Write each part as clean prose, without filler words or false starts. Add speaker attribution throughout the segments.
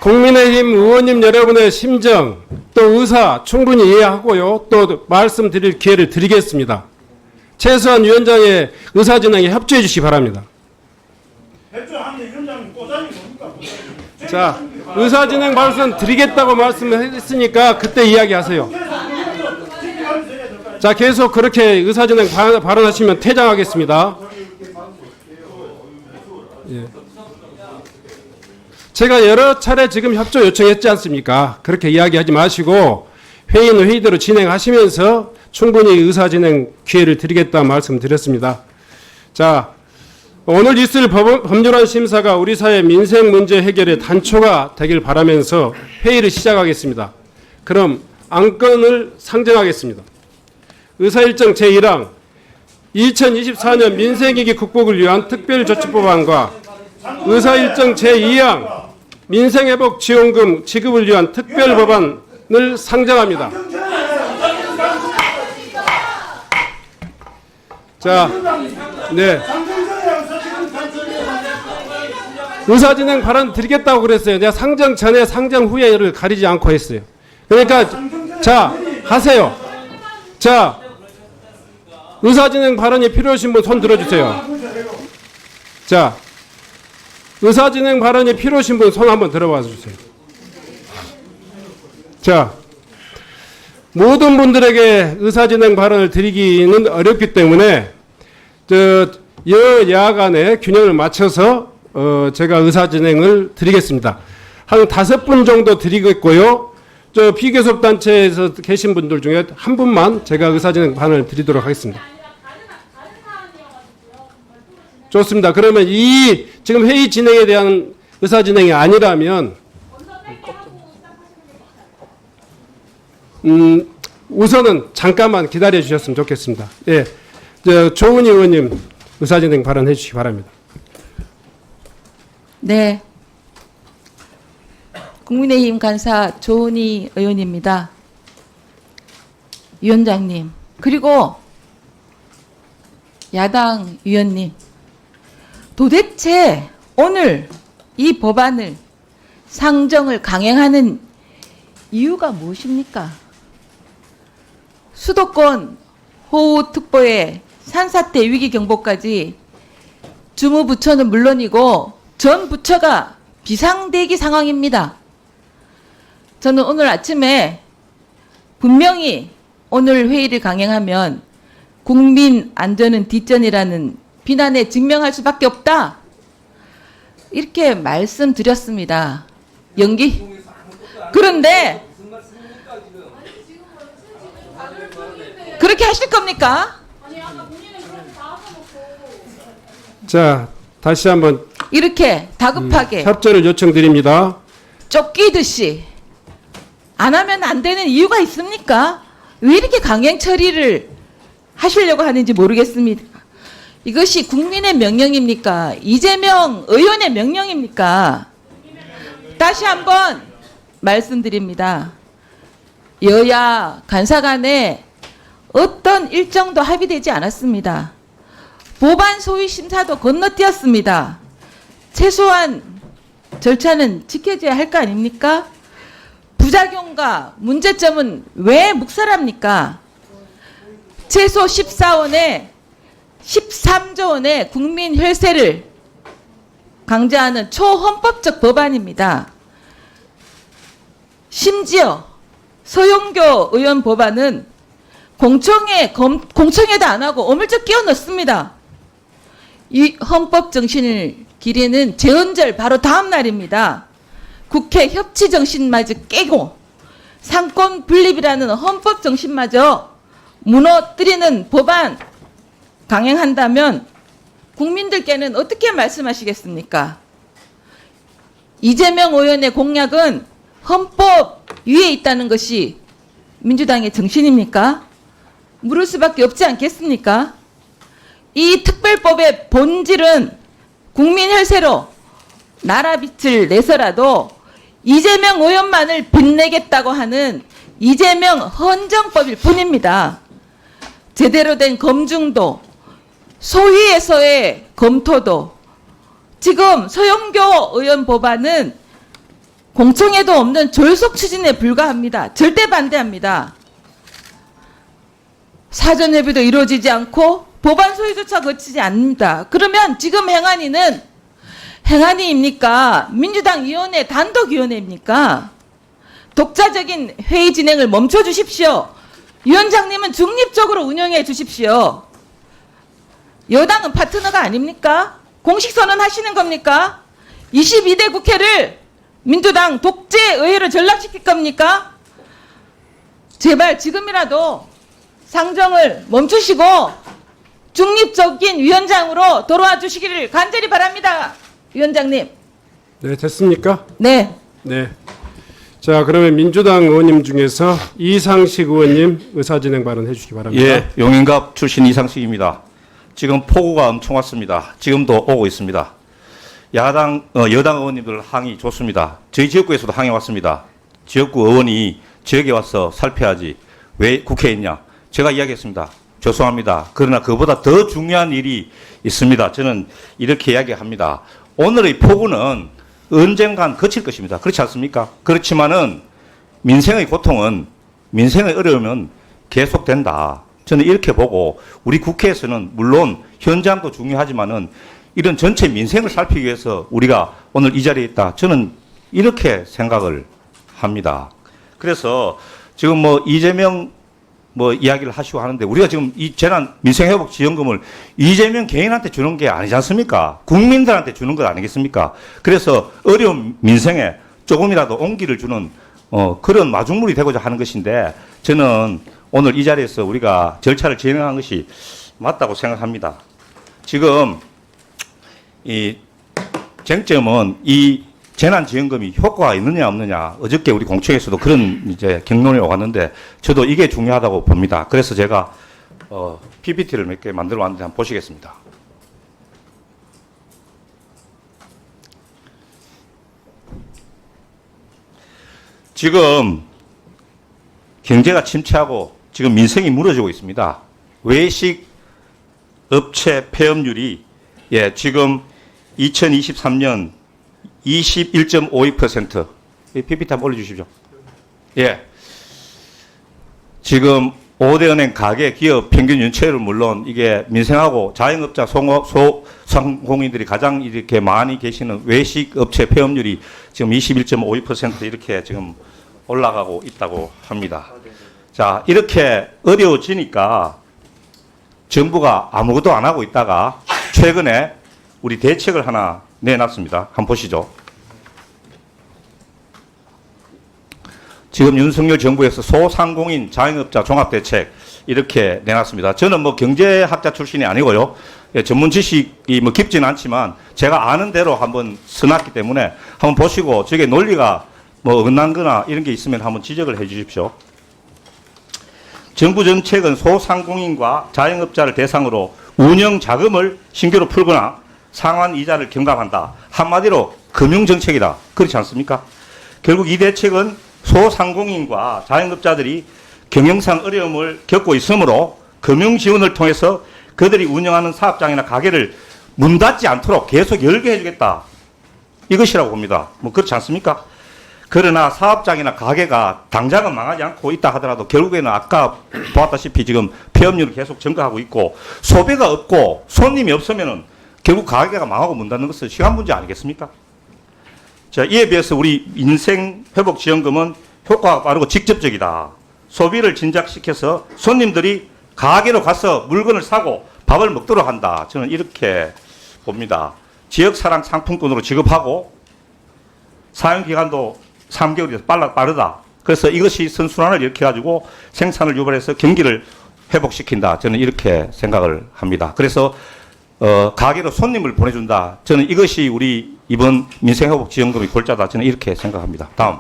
Speaker 1: 국민의힘 의원님 여러분의 심정 또 의사 충분히 이해하고요. 또 말씀드릴 기회를 드리겠습니다. 최소한 위원장의 의사진행에 협조해 주시기 바랍니다. 자, 의사진행 말씀 드리겠다고 말씀했으니까 그때 이야기하세요. 자, 계속 그렇게 의사진행 발언하시면 퇴장하겠습니다. 예. 제가 여러 차례 지금 협조 요청했지 않습니까? 그렇게 이야기하지 마시고 회의는 회의대로 진행하시면서 충분히 의사진행 기회를 드리겠다는 말씀드렸습니다. 자, 오늘 있을 법률안 심사가 우리 사회 민생 문제 해결의 단초가 되길 바라면서 회의를 시작하겠습니다. 그럼 안건을 상정하겠습니다. 의사일정 제1항 2024년 민생위기 극복을 위한 특별조치법안과 의사일정 제2항 민생회복 지원금 지급을 위한 특별법안을 상정합니다. 자, 네. 의사진행 발언 드리겠다고 그랬어요. 내가 상정 전에 상정 후에를 가리지 않고 했어요. 그러니까 자, 하세요. 자, 의사진행 발언이 필요하신 분 손 들어주세요. 자, 의사진행 발언이 필요하신 분 손 한번 들어봐 주세요. 자, 모든 분들에게 의사진행 발언을 드리기는 어렵기 때문에 여야 간의 균형을 맞춰서 제가 의사진행을 드리겠습니다. 한 5분 정도 드리겠고요. 저 비교섭단체에서 계신 분들 중에 한 분만 제가 의사진행 발언을 드리도록 하겠습니다. 좋습니다. 그러면 이 지금 회의 진행에 대한 의사진행이 아니라면 우선은 잠깐만 기다려 주셨으면 좋겠습니다. 예, 조은희 의원님 의사진행 발언해 주시기 바랍니다.
Speaker 2: 네, 국민의힘 간사 조은희 의원입니다. 위원장님, 그리고 야당 위원님, 도대체 오늘 이 법안을 상정을 강행하는 이유가 무엇입니까? 수도권 호우특보에 산사태 위기경보까지 주무부처는 물론이고 전 부처가 비상대기 상황입니다. 저는 오늘 아침에 분명히 오늘 회의를 강행하면 국민 안전은 뒷전이라는 비난에 직면할 수밖에 없다, 이렇게 말씀드렸습니다. 그런데 그렇게 하실 겁니까?
Speaker 1: 자, 다시 한번
Speaker 2: 이렇게 다급하게
Speaker 1: 협조를 요청드립니다.
Speaker 2: 쫓기듯이 안 하면 안 되는 이유가 있습니까? 왜 이렇게 강행 처리를 하시려고 하는지 모르겠습니다. 이것이 국민의 명령입니까? 이재명 의원의 명령입니까? 다시 한번 말씀드립니다. 여야 간사 간에 어떤 일정도 합의되지 않았습니다. 법안 소위 심사도 건너뛰었습니다. 최소한 절차는 지켜져야 할 거 아닙니까? 부작용과 문제점은 왜 묵살합니까? 최소 13조 원의 국민 혈세를 강제하는 초헌법적 법안입니다. 심지어 서용교 의원 법안은 공청회도 안 하고 어물쩍 끼워 넣습니다. 이 헌법 정신을 기리는 재헌절 바로 다음 날입니다. 국회 협치 정신마저 깨고 상권 분립이라는 헌법 정신마저 무너뜨리는 법안 강행한다면 국민들께는 어떻게 말씀하시겠습니까? 이재명 의원의 공약은 헌법 위에 있다는 것이 민주당의 정신입니까? 물을 수밖에 없지 않겠습니까? 이 특별법의 본질은 국민 혈세로 나라 빛을 내서라도 이재명 의원만을 빛내겠다고 하는 이재명 헌정법일 뿐입니다. 제대로 된 검증도 소위에서의 검토도 지금 서영교 의원 법안은 공청회도 없는 졸속 추진에 불과합니다. 절대 반대합니다. 사전 협의도 이루어지지 않고 법안 소위조차 거치지 않습니다. 그러면 지금 행안위는 행안위입니까? 민주당 위원회 단독위원회입니까? 독자적인 회의 진행을 멈춰 주십시오. 위원장님은 중립적으로 운영해 주십시오. 여당은 파트너가 아닙니까? 공식 선언하시는 겁니까? 22대 국회를 민주당 독재 의회로 전락시킬 겁니까? 제발 지금이라도 상정을 멈추시고 중립적인 위원장으로 돌아와 주시기를 간절히 바랍니다. 위원장님.
Speaker 1: 네, 됐습니까?
Speaker 2: 네.
Speaker 1: 네. 자, 그러면 민주당 의원님 중에서 이상식 의원님 의사진행 발언해 주시기 바랍니다.
Speaker 3: 예, 용인갑 출신 이상식입니다. 지금 폭우가 엄청 왔습니다. 지금도 오고 있습니다. 여당 의원님들 항의 좋습니다. 저희 지역구에서도 항의 왔습니다. 지역구 의원이 지역에 와서 살펴야지 왜 국회에 있냐. 제가 이야기했습니다. 죄송합니다. 그러나 그보다 더 중요한 일이 있습니다. 저는 이렇게 이야기합니다. 오늘의 폭우는 언젠간 그칠 것입니다. 그렇지 않습니까? 그렇지만은 민생의 고통은, 민생의 어려움은 계속된다. 저는 이렇게 보고 우리 국회에서는 물론 현장도 중요하지만은 이런 전체 민생을 살피기 위해서 우리가 오늘 이 자리에 있다. 저는 이렇게 생각을 합니다. 그래서 지금 뭐 이재명 뭐 이야기를 하시고 하는데 우리가 지금 이 재난 민생회복 지원금을 이재명 개인한테 주는 게 아니지 않습니까? 국민들한테 주는 것 아니겠습니까? 그래서 어려운 민생에 조금이라도 온기를 주는 그런 마중물이 되고자 하는 것인데 저는 오늘 이 자리에서 우리가 절차를 진행한 것이 맞다고 생각합니다. 지금 이 쟁점은 이 재난지원금이 효과가 있느냐 없느냐 어저께 우리 공청회에서도 그런 이제 경론이 오갔는데 저도 이게 중요하다고 봅니다. 그래서 제가 PPT를 몇 개 만들어 왔는데 한번 보시겠습니다. 지금 경제가 침체하고 지금 민생이 무너지고 있습니다. 외식 업체 폐업률이 지금 2023년 21.52%. PPT 한번 올려주십시오. 예. 지금 5대 은행 가계 기업 평균 연체율은 물론 이게 민생하고 자영업자 소상공인들이 가장 이렇게 많이 계시는 외식 업체 폐업률이 지금 21.52% 이렇게 지금 올라가고 있다고 합니다. 자, 이렇게 어려워지니까 정부가 아무것도 안 하고 있다가 최근에 우리 대책을 하나 내놨습니다. 한번 보시죠. 지금 윤석열 정부에서 소상공인 자영업자 종합대책 이렇게 내놨습니다. 저는 뭐 경제학자 출신이 아니고요. 전문 지식이 뭐 깊지는 않지만 제가 아는 대로 한번 써놨기 때문에 한번 보시고 저게 논리가 뭐 어긋난 이런 게 있으면 한번 지적을 해 주십시오. 정부 정책은 소상공인과 자영업자를 대상으로 운영 자금을 신규로 풀거나 상환 이자를 경감한다. 한마디로 금융정책이다. 그렇지 않습니까? 결국 이 대책은 소상공인과 자영업자들이 경영상 어려움을 겪고 있으므로 금융지원을 통해서 그들이 운영하는 사업장이나 가게를 문 닫지 않도록 계속 열게 해주겠다. 이것이라고 봅니다. 뭐 그렇지 않습니까? 그러나 사업장이나 가게가 당장은 망하지 않고 있다 하더라도 결국에는 아까 보았다시피 지금 폐업률이 계속 증가하고 있고 소비가 없고 손님이 없으면은 결국 가게가 망하고 문 닫는 것은 시간 문제 아니겠습니까? 자, 이에 비해서 우리 민생회복지원금은 효과가 빠르고 직접적이다. 소비를 진작시켜서 손님들이 가게로 가서 물건을 사고 밥을 먹도록 한다. 저는 이렇게 봅니다. 지역사랑 상품권으로 지급하고 사용기간도 3개월이 빠르다. 그래서 이것이 선순환을 일으켜가지고 생산을 유발해서 경기를 회복시킨다. 저는 이렇게 생각을 합니다. 그래서 가게로 손님을 보내준다. 저는 이것이 우리 이번 민생회복지원금의 골자다. 저는 이렇게 생각합니다. 다음.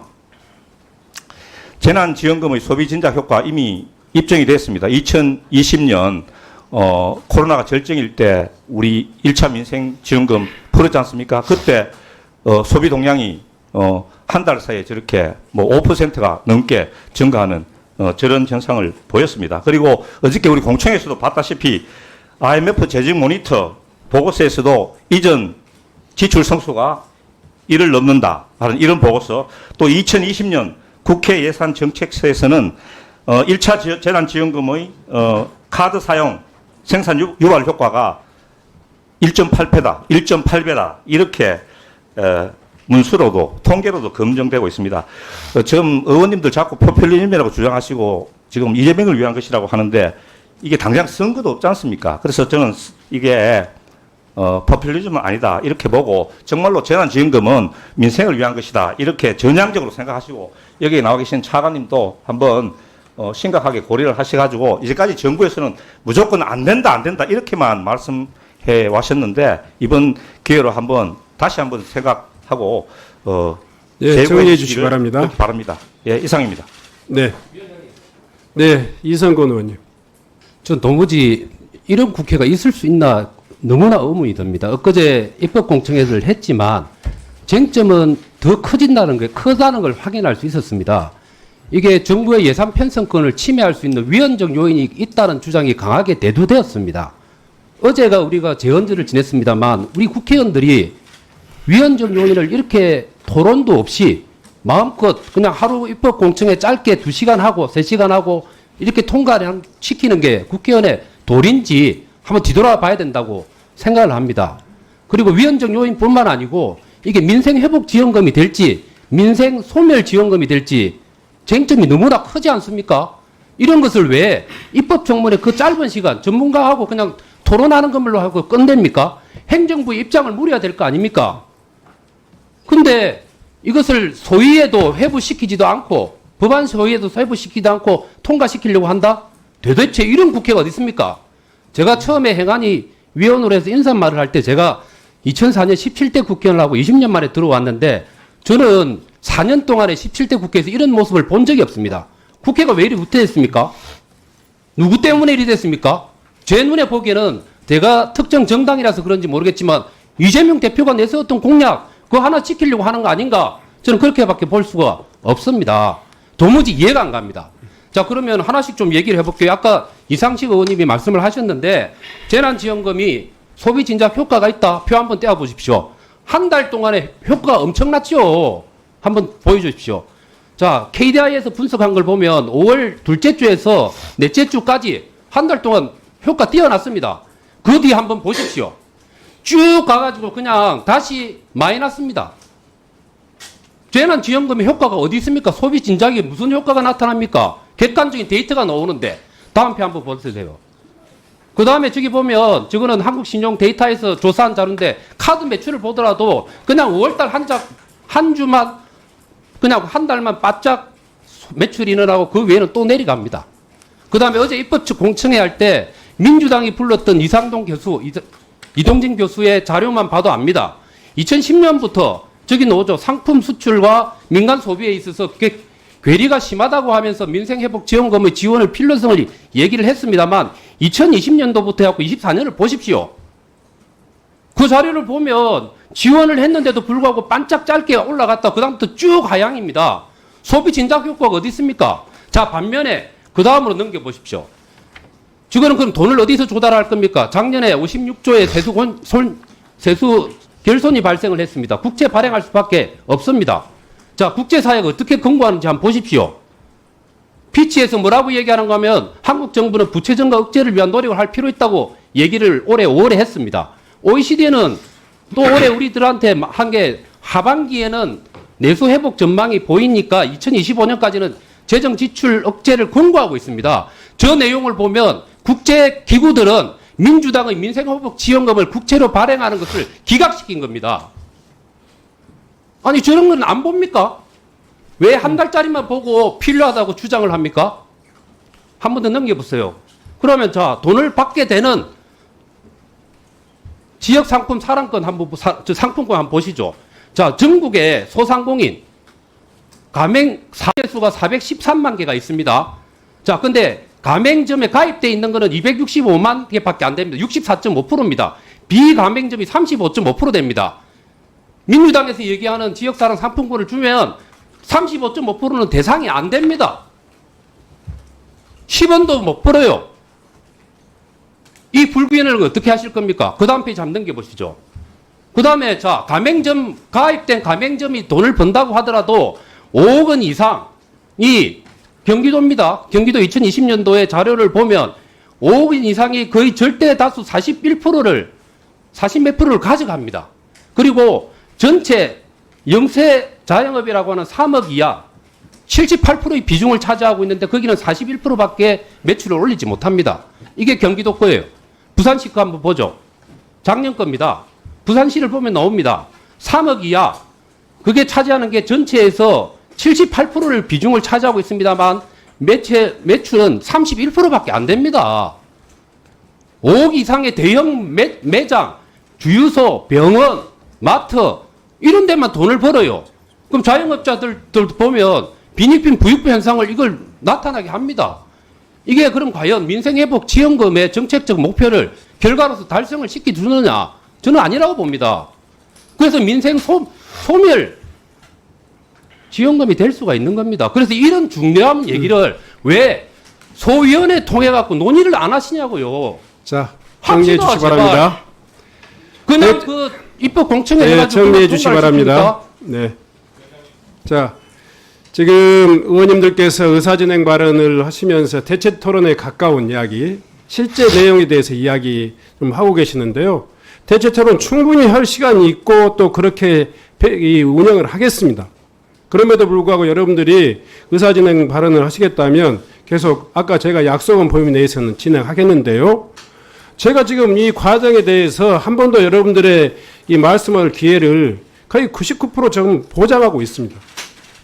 Speaker 3: 재난지원금의 소비진작 효과 이미 입증이 됐습니다. 2020년 코로나가 절정일 때 우리 1차 민생지원금 풀었지 않습니까? 그때 소비 동향이 한 달 사이에 저렇게 뭐 5%가 넘게 증가하는 저런 현상을 보였습니다. 그리고 어저께 우리 공청회에서도 봤다시피 IMF 재정 모니터 보고서에서도 이전 지출 성수가 이를 넘는다 하는 이런 보고서, 또 2020년 국회 예산정책서에서는 1차 재난지원금의 카드 사용 생산 유발 효과가 1.8배다, 1.8배다 이렇게 문수로도 통계로도 검증되고 있습니다. 지금 의원님들 자꾸 포퓰리즘이라고 주장하시고 지금 이재명을 위한 것이라고 하는데 이게 당장 선거도 없지 않습니까? 그래서 저는 이게 포퓰리즘은 아니다 이렇게 보고 정말로 재난지원금은 민생을 위한 것이다 이렇게 전향적으로 생각하시고, 여기에 나와 계신 차관님도 한번 심각하게 고려를 하셔가지고, 이제까지 정부에서는 무조건 안 된다 이렇게만 말씀해 왔었는데 이번 기회로 한번 다시 한번 생각하고
Speaker 1: 예, 정리해 주시기 바랍니다.
Speaker 3: 바랍니다. 예, 이상입니다.
Speaker 1: 네. 네, 이성건 의원님.
Speaker 4: 전 도무지 이런 국회가 있을 수 있나 너무나 의문이 듭니다. 엊그제 입법공청회를 했지만 쟁점은 더 크다는 걸 확인할 수 있었습니다. 이게 정부의 예산 편성권을 침해할 수 있는 위헌적 요인이 있다는 주장이 강하게 대두되었습니다. 어제가 우리가 재헌절을 지냈습니다만 우리 국회의원들이 위헌적 요인을 이렇게 토론도 없이 마음껏 그냥 하루 입법공청회 짧게 2시간 하고 3시간 하고 이렇게 통과를 시키는 게 국회의원의 도리인지 한번 뒤돌아 봐야 된다고 생각을 합니다. 그리고 위헌적 요인뿐만 아니고 이게 민생회복지원금이 될지 민생소멸지원금이 될지 쟁점이 너무나 크지 않습니까? 이런 것을 왜 입법청문회 그 짧은 시간 전문가하고 그냥 토론하는 것으로 하고 끝냅니까? 행정부의 입장을 물어야 될 거 아닙니까? 근데 이것을 소위에도 회부시키지도 않고 법안 소위에도 회부시키지도 않고 통과시키려고 한다? 도대체 이런 국회가 어디 있습니까? 제가 처음에 행안위 위원으로 해서 인사말을 할 때 제가 2004년 17대 국회의원을 하고 20년 만에 들어왔는데 저는 4년 동안에 17대 국회에서 이런 모습을 본 적이 없습니다. 국회가 왜 이리 후퇴했습니까? 누구 때문에 이리 됐습니까? 제 눈에 보기에는 제가 특정 정당이라서 그런지 모르겠지만 이재명 대표가 내세웠던 공약 그거 하나 지키려고 하는 거 아닌가? 저는 그렇게밖에 볼 수가 없습니다. 도무지 이해가 안 갑니다. 자, 그러면 하나씩 좀 얘기를 해볼게요. 아까 이상식 의원님이 말씀을 하셨는데 재난지원금이 소비 진작 효과가 있다. 표 한번 떼어보십시오. 한 달 동안에 효과가 엄청났죠. 한번 보여주십시오. 자, KDI에서 분석한 걸 보면 5월 둘째 주에서 넷째 주까지 한 달 동안 효과 뛰어났습니다. 그 뒤에 한번 보십시오. 쭉 가가지고 그냥 다시 마이너스입니다. 재난지원금의 효과가 어디 있습니까? 소비 진작에 무슨 효과가 나타납니까? 객관적인 데이터가 나오는데 다음 표 한번 보세요. 그 다음에 저기 보면 저거는 한국신용 데이터에서 조사한 자료인데 카드 매출을 보더라도 그냥 5월달 한 주만 그냥 한 달만 바짝 매출이 늘어나고 그 외에는 또 내려갑니다. 그 다음에 어제 입법측 공청회 할 때 민주당이 불렀던 이상동 교수, 이동진 교수의 자료만 봐도 압니다. 2010년부터 저기 나오죠. 상품 수출과 민간 소비에 있어서 괴리가 심하다고 하면서 민생회복지원금의 지원을 필요성을 얘기를 했습니다만 2020년도부터 해갖고 24년을 보십시오. 그 자료를 보면 지원을 했는데도 불구하고 반짝 짧게 올라갔다 그다음부터 쭉 하향입니다. 소비 진작 효과가 어디 있습니까? 자, 반면에 그 다음으로 넘겨보십시오. 지금은 그럼 돈을 어디서 조달할 겁니까? 작년에 56조의 세수 결손이 발생을 했습니다. 국채 발행할 수밖에 없습니다. 자, 국제사회가 어떻게 권고하는지 한번 보십시오. 피치에서 뭐라고 얘기하는가 하면 한국 정부는 부채 증가 억제를 위한 노력을 할 필요 있다고 얘기를 올해 5월에 했습니다. OECD는 또 올해 우리들한테 한 게 하반기에는 내수 회복 전망이 보이니까 2025년까지는 재정 지출 억제를 권고하고 있습니다. 저 내용을 보면 국제 기구들은 민주당의 민생회복 지원금을 국채로 발행하는 것을 기각시킨 겁니다. 아니 저런 건 안 봅니까? 왜 한 달짜리만 보고 필요하다고 주장을 합니까? 한 번 더 넘겨보세요. 그러면 자, 돈을 받게 되는 지역 상품 사랑권 상품권 한번 보시죠. 자, 전국에 소상공인 가맹 사례수가 413만 개가 있습니다. 자, 근데 가맹점에 가입돼 있는 거는 265만 개밖에 안 됩니다. 64.5%입니다. 비가맹점이 35.5% 됩니다. 민주당에서 얘기하는 지역사랑 상품권을 주면 35.5%는 대상이 안 됩니다. 10원도 못 벌어요. 이 불균형을 어떻게 하실 겁니까? 그 다음 페이지 한번 넘겨보시죠. 그 다음에 자, 가맹점, 가입된 가맹점이 돈을 번다고 하더라도 5억 원 이상이 경기도입니다. 경기도 2020년도의 자료를 보면 5억 원 이상이 거의 절대 다수 41%를 40몇 프로를 가져갑니다. 그리고 전체 영세 자영업이라고 하는 3억 이하 78%의 비중을 차지하고 있는데 거기는 41%밖에 매출을 올리지 못합니다. 이게 경기도 거예요. 부산시 거 한번 보죠. 작년 겁니다. 부산시를 보면 나옵니다. 3억 이하 그게 차지하는 게 전체에서 78%를 비중을 차지하고 있습니다만 매출은 31%밖에 안 됩니다. 5억 이상의 대형 매장, 주유소, 병원, 마트 이런 데만 돈을 벌어요. 그럼 자영업자들 보면 빈익빈 부익부 현상을 이걸 나타나게 합니다. 이게 그럼 과연 민생회복 지원금의 정책적 목표를 결과로서 달성을 시켜주느냐? 저는 아니라고 봅니다. 그래서 민생 소멸 지원금이 될 수가 있는 겁니다. 그래서 이런 중요한 얘기를 왜 소위원회 통해 갖고 논의를 안 하시냐고요.
Speaker 1: 자, 정리해
Speaker 4: 합시다,
Speaker 1: 주시기
Speaker 4: 제발.
Speaker 1: 바랍니다.
Speaker 4: 그냥
Speaker 1: 네.
Speaker 4: 그 입법 공청회
Speaker 1: 네,
Speaker 4: 해가지고
Speaker 1: 정리해 주시기 바랍니다. 네. 자, 지금 의원님들께서 의사진행 발언을 하시면서 대체 토론에 가까운 이야기, 실제 내용에 대해서 이야기 좀 하고 계시는데요. 대체 토론 충분히 할 시간이 있고 또 그렇게 운영을 하겠습니다. 그럼에도 불구하고 여러분들이 의사진행 발언을 하시겠다면 계속 아까 제가 약속한 범위 내에서는 진행하겠는데요. 제가 지금 이 과정에 대해서 한 번 더 여러분들의 이 말씀할 기회를 거의 99% 좀 보장하고 있습니다.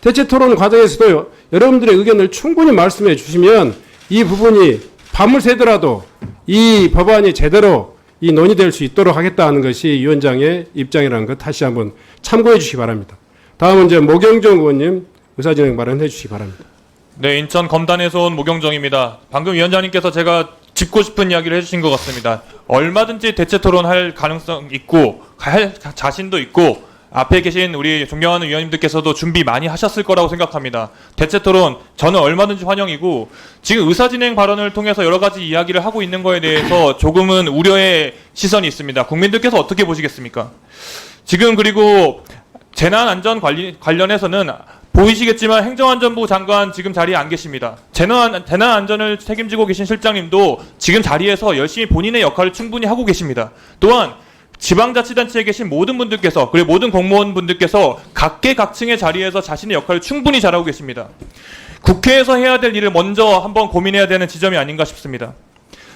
Speaker 1: 대체 토론 과정에서도 여러분들의 의견을 충분히 말씀해 주시면 이 부분이 밤을 새더라도 이 법안이 제대로 이 논의될 수 있도록 하겠다는 것이 위원장의 입장이라는 것 다시 한번 참고해 주시기 바랍니다. 다음은 이제 모경정 의원님 의사진행 발언해 주시기 바랍니다.
Speaker 5: 네, 인천 검단에서 온 모경정입니다. 방금 위원장님께서 제가 짚고 싶은 이야기를 해주신 것 같습니다. 얼마든지 대체 토론할 가능성 있고 할 자신도 있고 앞에 계신 우리 존경하는 위원님들께서도 준비 많이 하셨을 거라고 생각합니다. 대체 토론 저는 얼마든지 환영이고 지금 의사진행 발언을 통해서 여러 가지 이야기를 하고 있는 거에 대해서 조금은 우려의 시선이 있습니다. 국민들께서 어떻게 보시겠습니까? 지금 그리고 재난안전 관련해서는 보이시겠지만 행정안전부 장관 지금 자리에 안 계십니다. 재난안전을 책임지고 계신 실장님도 지금 자리에서 열심히 본인의 역할을 충분히 하고 계십니다. 또한 지방자치단체에 계신 모든 분들께서 그리고 모든 공무원분들께서 각계각층의 자리에서 자신의 역할을 충분히 잘하고 계십니다. 국회에서 해야 될 일을 먼저 한번 고민해야 되는 지점이 아닌가 싶습니다.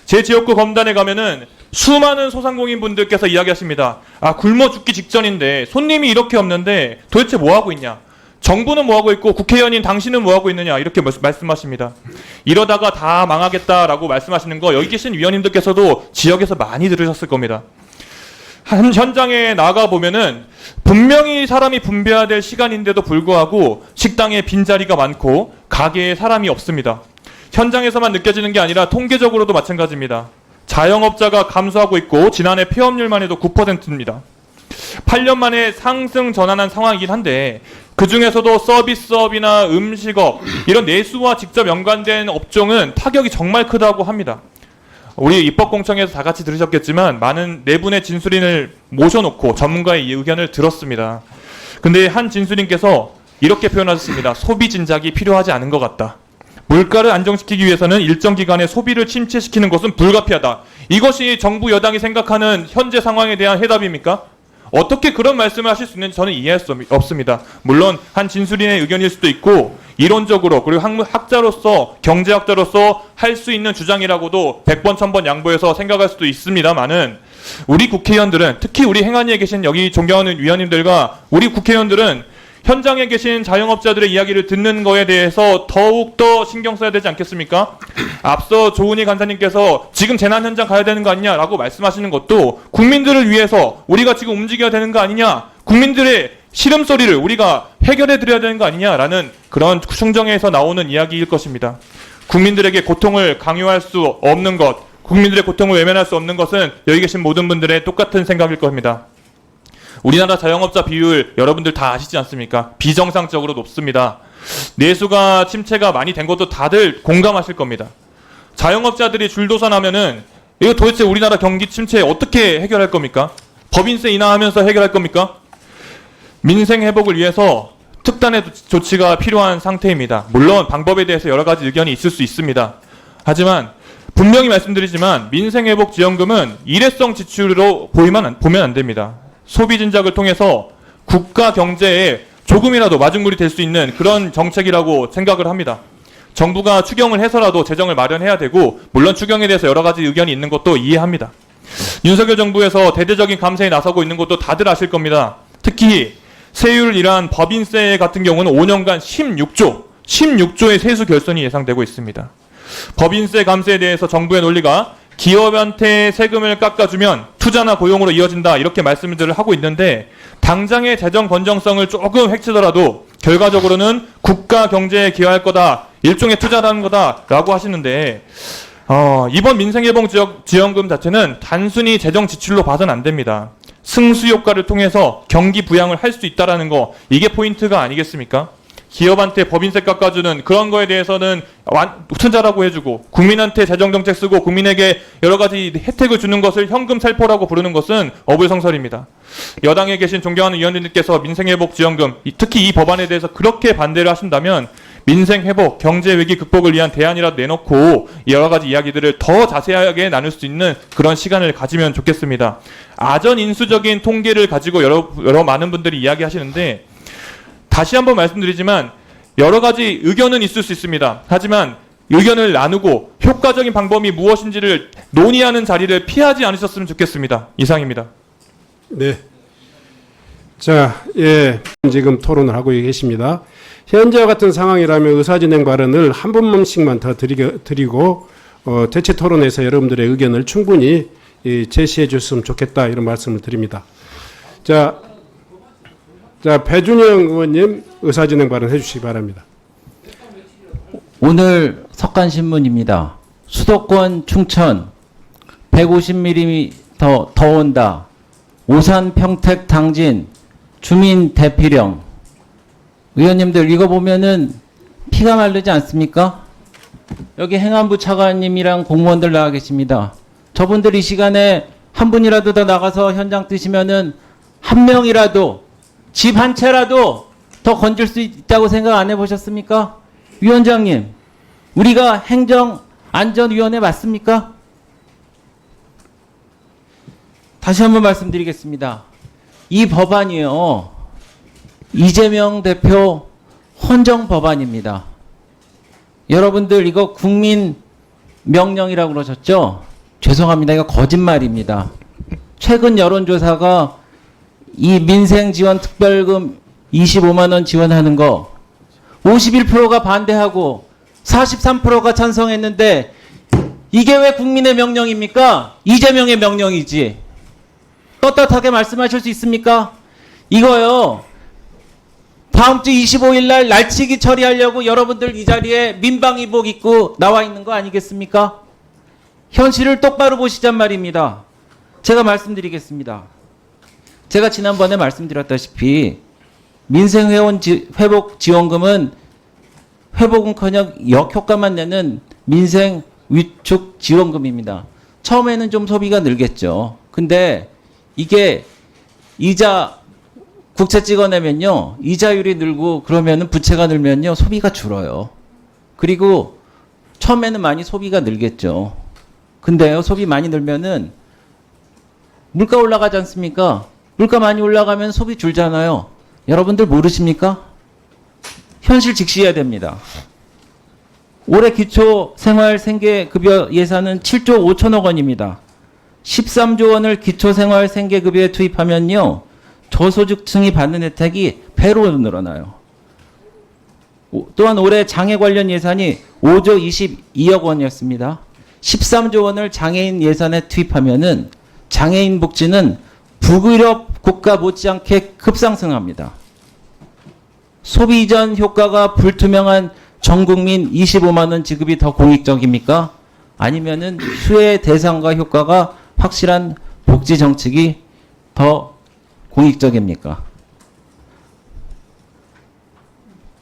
Speaker 5: 제 지역구 검단에 가면은 수많은 소상공인분들께서 이야기하십니다. 아, 굶어 죽기 직전인데 손님이 이렇게 없는데 도대체 뭐 하고 있냐? 정부는 뭐 하고 있고 국회의원인 당신은 뭐 하고 있느냐 이렇게 말씀하십니다. 이러다가 다 망하겠다라고 말씀하시는 거 여기 계신 위원님들께서도 지역에서 많이 들으셨을 겁니다. 현장에 나가 보면은 분명히 사람이 분배해야 될 시간인데도 불구하고 식당에 빈자리가 많고 가게에 사람이 없습니다. 현장에서만 느껴지는 게 아니라 통계적으로도 마찬가지입니다. 자영업자가 감소하고 있고 지난해 폐업률만 해도 9%입니다. 8년 만에 상승 전환한 상황이긴 한데 그중에서도 서비스업이나 음식업 이런 내수와 직접 연관된 업종은 타격이 정말 크다고 합니다. 우리 입법공청에서 다 같이 들으셨겠지만 많은 네 분의 진술인을 모셔놓고 전문가의 의견을 들었습니다. 근데 한 진술인께서 이렇게 표현하셨습니다. 소비 진작이 필요하지 않은 것 같다. 물가를 안정시키기 위해서는 일정 기간의 소비를 침체시키는 것은 불가피하다. 이것이 정부 여당이 생각하는 현재 상황에 대한 해답입니까? 어떻게 그런 말씀을 하실 수 있는지 저는 이해할 수 없습니다. 물론 한 진술인의 의견일 수도 있고 이론적으로 그리고 학자로서 경제학자로서 할 수 있는 주장이라고도 100번 1000번 양보해서 생각할 수도 있습니다만은 우리 국회의원들은 특히 우리 행안위에 계신 여기 존경하는 위원님들과 우리 국회의원들은 현장에 계신 자영업자들의 이야기를 듣는 거에 대해서 더욱더 신경 써야 되지 않겠습니까? 앞서 조은희 간사님께서 지금 재난 현장 가야 되는 거 아니냐라고 말씀하시는 것도 국민들을 위해서 우리가 지금 움직여야 되는 거 아니냐, 국민들의 시름소리를 우리가 해결해 드려야 되는 거 아니냐라는 그런 충정에서 나오는 이야기일 것입니다. 국민들에게 고통을 강요할 수 없는 것, 국민들의 고통을 외면할 수 없는 것은 여기 계신 모든 분들의 똑같은 생각일 겁니다. 우리나라 자영업자 비율 여러분들 다 아시지 않습니까? 비정상적으로 높습니다. 내수가 침체가 많이 된 것도 다들 공감하실 겁니다. 자영업자들이 줄도산하면은 이거 도대체 우리나라 경기 침체 어떻게 해결할 겁니까? 법인세 인하하면서 해결할 겁니까? 민생 회복을 위해서 특단의 조치가 필요한 상태입니다. 물론 방법에 대해서 여러 가지 의견이 있을 수 있습니다. 하지만 분명히 말씀드리지만 민생회복지원금은 일회성 지출로 보면 안 됩니다. 소비 진작을 통해서 국가 경제에 조금이라도 마중물이 될 수 있는 그런 정책이라고 생각을 합니다. 정부가 추경을 해서라도 재정을 마련해야 되고, 물론 추경에 대해서 여러 가지 의견이 있는 것도 이해합니다. 윤석열 정부에서 대대적인 감세에 나서고 있는 것도 다들 아실 겁니다. 특히 세율이란 법인세 같은 경우는 5년간 16조의 세수 결손이 예상되고 있습니다. 법인세 감세에 대해서 정부의 논리가 기업한테 세금을 깎아주면 투자나 고용으로 이어진다, 이렇게 말씀들을 하고 있는데, 당장의 재정 건정성을 조금 획치더라도 결과적으로는 국가 경제에 기여할 거다, 일종의 투자라는 거다라고 하시는데, 이번 민생회복지원금 자체는 단순히 재정 지출로 봐서는 안 됩니다. 승수 효과를 통해서 경기 부양을 할 수 있다라는 거, 이게 포인트가 아니겠습니까? 기업한테 법인세 깎아주는 그런 거에 대해서는 투자라고 해주고, 국민한테 재정정책 쓰고 국민에게 여러 가지 혜택을 주는 것을 현금 살포라고 부르는 것은 어불성설입니다. 여당에 계신 존경하는 의원님들께서 민생회복지원금, 특히 이 법안에 대해서 그렇게 반대를 하신다면 민생회복, 경제위기 극복을 위한 대안이라도 내놓고 여러 가지 이야기들을 더 자세하게 나눌 수 있는 그런 시간을 가지면 좋겠습니다. 아전인수적인 통계를 가지고 여러 많은 분들이 이야기하시는데, 다시 한번 말씀드리지만 여러 가지 의견은 있을 수 있습니다. 하지만 의견을 나누고 효과적인 방법이 무엇인지를 논의하는 자리를 피하지 않으셨으면 좋겠습니다. 이상입니다.
Speaker 1: 네. 자, 예, 지금 토론을 하고 계십니다. 현재와 같은 상황이라면 의사진행 발언을 한 분씩만 더 드리고 대체 토론에서 여러분들의 의견을 충분히 제시해 주셨으면 좋겠다, 이런 말씀을 드립니다. 자, 배준영 의원님 의사진행 발언 해주시기 바랍니다.
Speaker 6: 오늘 석간신문입니다. 수도권 충천 150mm 더 온다. 오산 평택 당진 주민 대피령. 의원님들 이거 보면은 피가 마르지 않습니까? 여기 행안부 차관님이랑 공무원들 나와 계십니다. 저분들 이 시간에 한 분이라도 더 나가서 현장 뜨시면은 한 명이라도, 집 한 채라도 더 건질 수 있다고 생각 안 해보셨습니까? 위원장님, 우리가 행정안전위원회 맞습니까? 다시 한번 말씀드리겠습니다. 이 법안이요, 이재명 대표 헌정 법안입니다. 여러분들 이거 국민 명령이라고 그러셨죠? 죄송합니다. 이거 거짓말입니다. 최근 여론조사가 이 민생지원 특별금 25만 원 지원하는 거 51%가 반대하고 43%가 찬성했는데, 이게 왜 국민의 명령입니까? 이재명의 명령이지. 떳떳하게 말씀하실 수 있습니까? 이거요, 다음 주 25일 날 날치기 처리하려고 여러분들 이 자리에 민방위복 입고 나와 있는 거 아니겠습니까? 현실을 똑바로 보시잔 말입니다. 제가 말씀드리겠습니다. 제가 지난번에 말씀드렸다시피 민생회복지원금은 회복은커녕 역효과만 내는 민생 위축 지원금입니다. 처음에는 좀 소비가 늘겠죠. 근데 이게 이자 국채 찍어내면요, 이자율이 늘고 그러면은 부채가 늘면요, 소비가 줄어요. 그리고 처음에는 많이 소비가 늘겠죠. 근데요, 소비 많이 늘면은 물가 올라가지 않습니까? 물가 많이 올라가면 소비 줄잖아요. 여러분들 모르십니까? 현실 직시해야 됩니다. 올해 기초생활생계급여 예산은 7조 5천억 원입니다. 13조 원을 기초생활생계급여에 투입하면요, 저소득층이 받는 혜택이 배로 늘어나요. 또한 올해 장애 관련 예산이 5조 22억 원이었습니다. 13조 원을 장애인 예산에 투입하면은 장애인 복지는 북유럽 국가 못지않게 급상승합니다. 소비 이전 효과가 불투명한 전국민 25만 원 지급이 더 공익적입니까? 아니면은 수혜 대상과 효과가 확실한 복지 정책이 더 공익적입니까?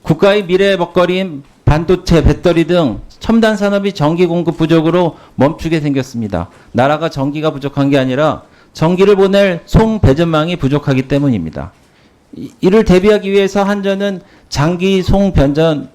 Speaker 6: 국가의 미래 먹거리인 반도체, 배터리 등 첨단 산업이 전기 공급 부족으로 멈추게 생겼습니다. 나라가 전기가 부족한 게 아니라 전기를 보낼 송 배전망이 부족하기 때문입니다. 이를 대비하기 위해서 한전은 장기 송 변전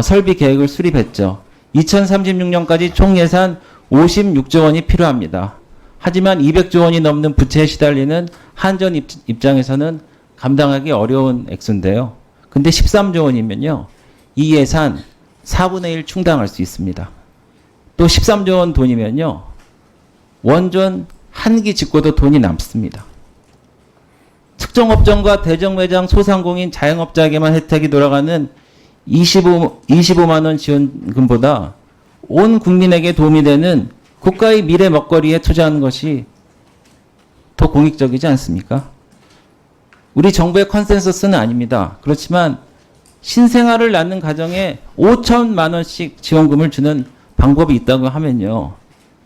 Speaker 6: 설비 계획을 수립했죠. 2036년까지 총 예산 56조 원이 필요합니다. 하지만 200조 원이 넘는 부채에 시달리는 한전 입장에서는 감당하기 어려운 액수인데요. 근데 13조 원이면요. 이 예산 4분의 1 충당할 수 있습니다. 또 13조 원 돈이면요. 원전 한 기 짓고도 돈이 남습니다. 특정 업종과 대정 매장 소상공인 자영업자에게만 혜택이 돌아가는 25만 원 지원금보다 온 국민에게 도움이 되는 국가의 미래 먹거리에 투자하는 것이 더 공익적이지 않습니까? 우리 정부의 컨센서스는 아닙니다. 그렇지만 신생아를 낳는 가정에 5천만 원씩 지원금을 주는 방법이 있다고 하면요.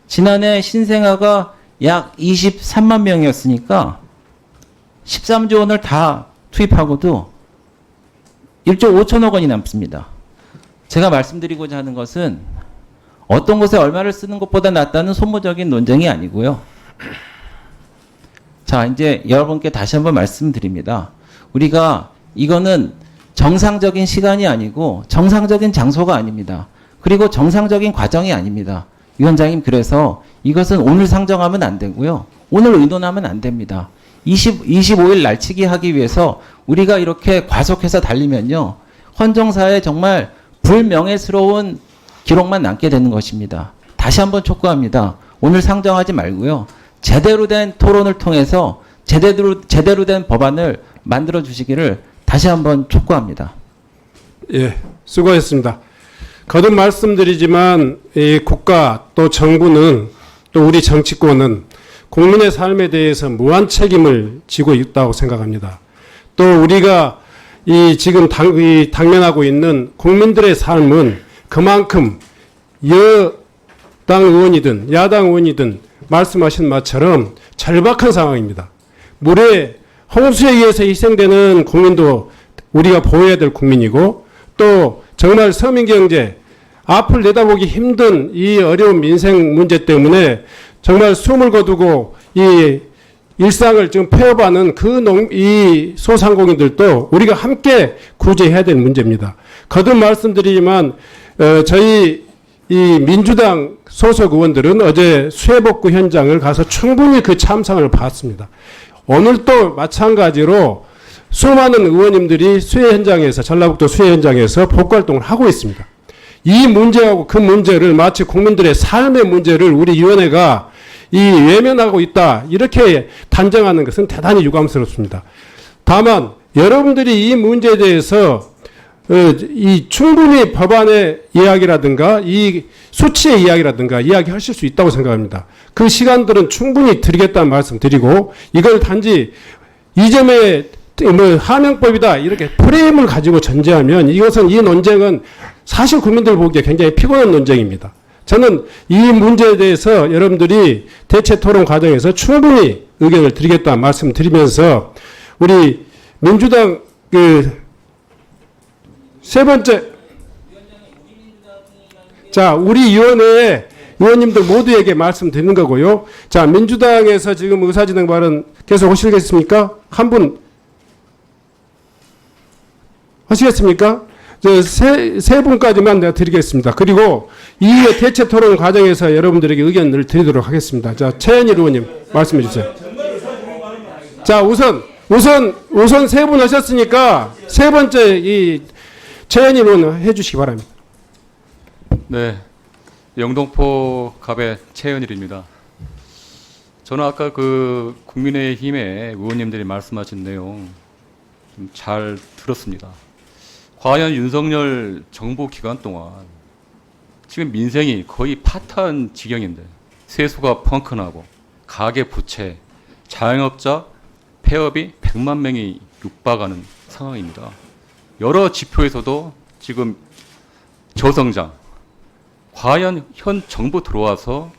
Speaker 6: 지난해 신생아가 약 23만 명이었으니까 13조 원을 다 투입하고도 1조 5천억 원이 남습니다. 제가 말씀드리고자 하는 것은 어떤 곳에 얼마를 쓰는 것보다 낫다는 소모적인 논쟁이 아니고요. 자, 이제 여러분께 다시 한번 말씀드립니다. 우리가 이거는 정상적인 시간이 아니고 정상적인 장소가 아닙니다. 그리고 정상적인 과정이 아닙니다. 위원장님, 그래서 이것은 오늘 상정하면 안 되고요. 오늘 의논하면 안 됩니다. 25일 날치기 하기 위해서 우리가 이렇게 과속해서 달리면요. 헌정사에 정말 불명예스러운 기록만 남게 되는 것입니다. 다시 한번 촉구합니다. 오늘 상정하지 말고요. 제대로 된 토론을 통해서 제대로 된 법안을 만들어 주시기를 다시 한번 촉구합니다.
Speaker 1: 예, 수고하셨습니다. 거듭 말씀드리지만 이 국가 또 정부는 또 우리 정치권은 국민의 삶에 대해서 무한 책임을 지고 있다고 생각합니다. 또 우리가 이 지금 당면하고 있는 국민들의 삶은 그만큼 여당 의원이든 야당 의원이든 말씀하신 것처럼 절박한 상황입니다. 물에 홍수에 의해서 희생되는 국민도 우리가 보호해야 될 국민이고, 또 정말 서민경제 앞을 내다보기 힘든 이 어려운 민생 문제 때문에 정말 숨을 거두고 이 일상을 지금 폐업하는 이 소상공인들도 우리가 함께 구제해야 될 문제입니다. 거듭 말씀드리지만 저희 이 민주당 소속 의원들은 어제 수해복구 현장을 가서 충분히 그 참상을 봤습니다. 오늘도 마찬가지로 수많은 의원님들이 수해 현장에서, 전라북도 수해 현장에서 복구활동을 하고 있습니다. 이 문제하고 그 문제를 마치 국민들의 삶의 문제를 우리 위원회가 외면하고 있다, 이렇게 단정하는 것은 대단히 유감스럽습니다. 다만 여러분들이 이 문제에 대해서 충분히 법안의 이야기라든가 이 수치의 이야기라든가 이야기하실 수 있다고 생각합니다. 그 시간들은 충분히 드리겠다는 말씀 드리고, 이걸 단지 이점의 하명법이다 이렇게 프레임을 가지고 전제하면 이것은, 이 논쟁은 사실 국민들 보기에 굉장히 피곤한 논쟁입니다. 저는 이 문제에 대해서 여러분들이 대체 토론 과정에서 충분히 의견을 드리겠다는 말씀 드리면서, 우리 민주당 세 번째, 자, 우리 위원회에 의원님들 모두에게 말씀드리는 거고요. 자, 민주당에서 지금 의사진행 발언 계속 하시겠습니까? 한 분 하시겠습니까? 세 분까지만 내가 드리겠습니다. 그리고 이후에 대체 토론 과정에서 여러분들에게 의견을 드리도록 하겠습니다. 자, 최현일 의원님 말씀해 주세요. 자, 우선 세 분 하셨으니까 세 번째 이 최현일 의원 해 주시기 바랍니다.
Speaker 7: 네, 영등포 갑의 최현일입니다. 저는 아까 그 국민의힘의 의원님들이 말씀하신 내용 좀 잘 들었습니다. 과연 윤석열 정부 기간 동안 지금 민생이 거의 파탄 지경인데, 세수가 펑크나고 가계 부채, 자영업자 폐업이 100만 명이 육박하는 상황입니다. 여러 지표에서도 지금 저성장, 과연 현 정부 들어와서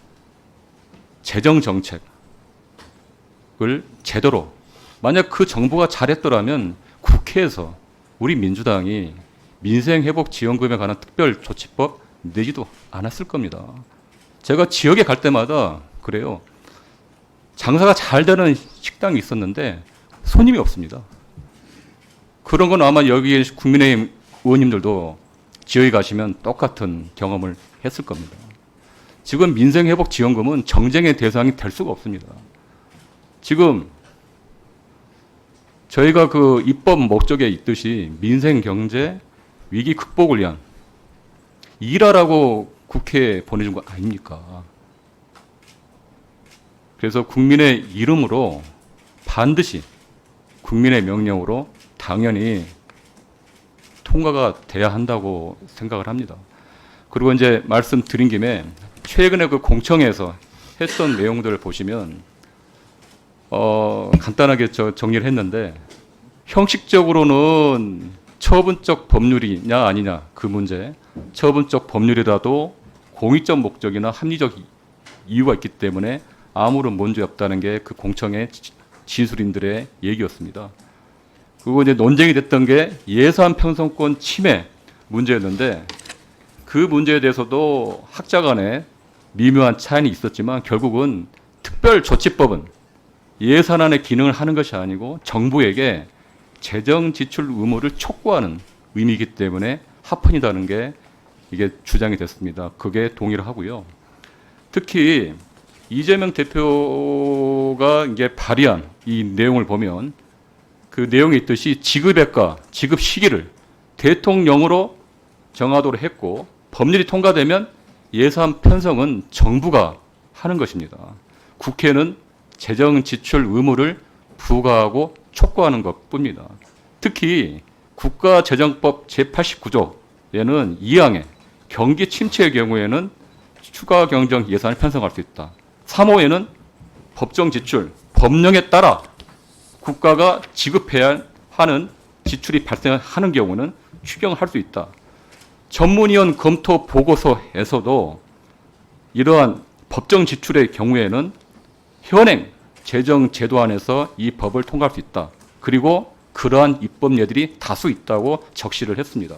Speaker 7: 재정 정책을 제대로, 만약 그 정부가 잘했더라면 국회에서 우리 민주당이 민생회복지원금에 관한 특별조치법 내지도 않았을 겁니다. 제가 지역에 갈 때마다 그래요. 장사가 잘 되는 식당이 있었는데 손님이 없습니다. 그런 건 아마 여기 국민의힘 의원님들도 지역에 가시면 똑같은 경험을 했을 겁니다. 지금 민생회복지원금은 정쟁의 대상이 될 수가 없습니다. 지금 저희가 그 입법 목적에 있듯이 민생 경제 위기 극복을 위한 일하라고 국회에 보내준 거 아닙니까? 그래서 국민의 이름으로 반드시 국민의 명령으로 당연히 통과가 돼야 한다고 생각을 합니다. 그리고 이제 말씀드린 김에 최근에 그 공청회에서 했던 내용들을 보시면 간단하게 정리를 했는데 형식적으로는 처분적 법률이냐 아니냐 그 문제, 처분적 법률이라도 공익적 목적이나 합리적 이유가 있기 때문에 아무런 문제 없다는 게 그 공청회 진술인들의 얘기였습니다. 그리고 이제 논쟁이 됐던 게 예산 편성권 침해 문제였는데 그 문제에 대해서도 학자 간에 미묘한 차이는 있었지만 결국은 특별조치법은 예산안의 기능을 하는 것이 아니고 정부에게 재정 지출 의무를 촉구하는 의미이기 때문에 합헌이라는 게 이게 주장이 됐습니다. 그게 동의를 하고요. 특히 이재명 대표가 이게 발의한 이 내용을 보면 그 내용에 있듯이 지급액과 지급 시기를 대통령으로 정하도록 했고 법률이 통과되면 예산 편성은 정부가 하는 것입니다. 국회는 재정 지출 의무를 부과하고 촉구하는 것뿐입니다. 특히 국가재정법 제89조에는 2항에 경기 침체의 경우에는 추가 경정 예산을 편성할 수 있다. 3호에는 법정 지출, 법령에 따라 국가가 지급해야 하는 지출이 발생하는 경우는 추경할 수 있다. 전문위원 검토 보고서에서도 이러한 법정 지출의 경우에는 현행 재정 제도 안에서 이 법을 통과할 수 있다. 그리고 그러한 입법례들이 다수 있다고 적시를 했습니다.